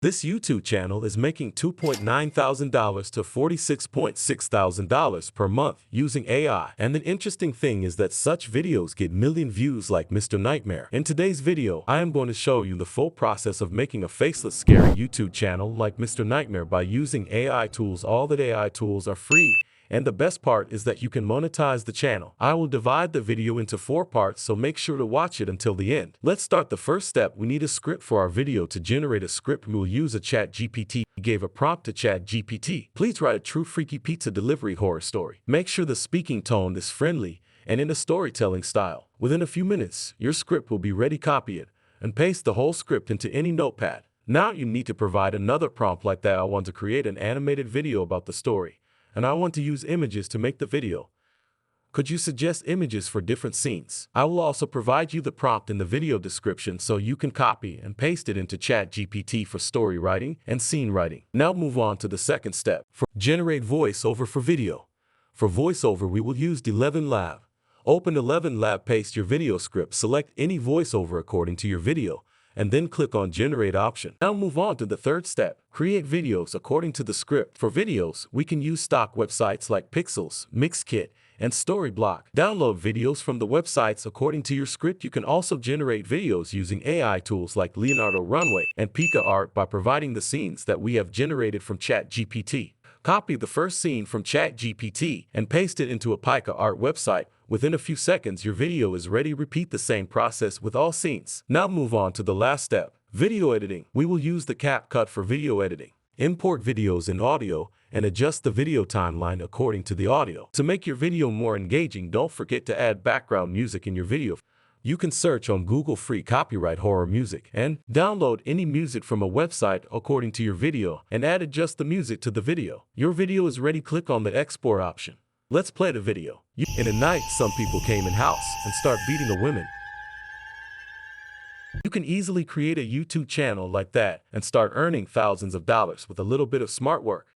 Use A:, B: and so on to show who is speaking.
A: This YouTube channel is making $2,900 to $46,600 per month using AI. And the interesting thing is that such videos get million views like Mr. Nightmare. In today's video, I am going to show you the full process of making a faceless, scary YouTube channel like Mr. Nightmare by using AI tools. All the AI tools are free. And the best part is that you can monetize the channel. I will divide the video into 4 parts, so make sure to watch it until the end. Let's start the first step. We need a script for our video. To generate a script, we will use a ChatGPT. We gave a prompt to ChatGPT. Please write a true freaky pizza delivery horror story. Make sure the speaking tone is friendly and in a storytelling style. Within a few minutes, your script will be ready. Copy it and paste the whole script into any notepad. Now you need to provide another prompt like that. I want to create an animated video about the story, and I want to use images to make the video. Could you suggest images for different scenes? I will also provide you the prompt in the video description so you can copy and paste it into ChatGPT for story writing and scene writing. Now move on to the second step. Generate voiceover for video. For voiceover, we will use 11 Lab. Open 11 Lab, paste your video script, select any voiceover according to your video, and then click on Generate option. Now move on to the third step. Create videos according to the script. For videos, we can use stock websites like Pixels, Mixkit, and Storyblock. Download videos from the websites according to your script. You can also generate videos using AI tools like Leonardo Runway and Pika Art by providing the scenes that we have generated from ChatGPT. Copy the first scene from ChatGPT and paste it into a Pika Art website. Within a few seconds, your video is ready. Repeat the same process with all scenes. Now move on to the last step, video editing. We will use the CapCut for video editing. Import videos and audio and adjust the video timeline according to the audio. To make your video more engaging, don't forget to add background music in your video. You can search on Google free copyright horror music and download any music from a website according to your video and adjust the music to the video. Your video is ready. Click on the export option. Let's play the video. In a night, some people came in house and start beating a woman. You can easily create a YouTube channel like that and start earning thousands of dollars with a little bit of smart work.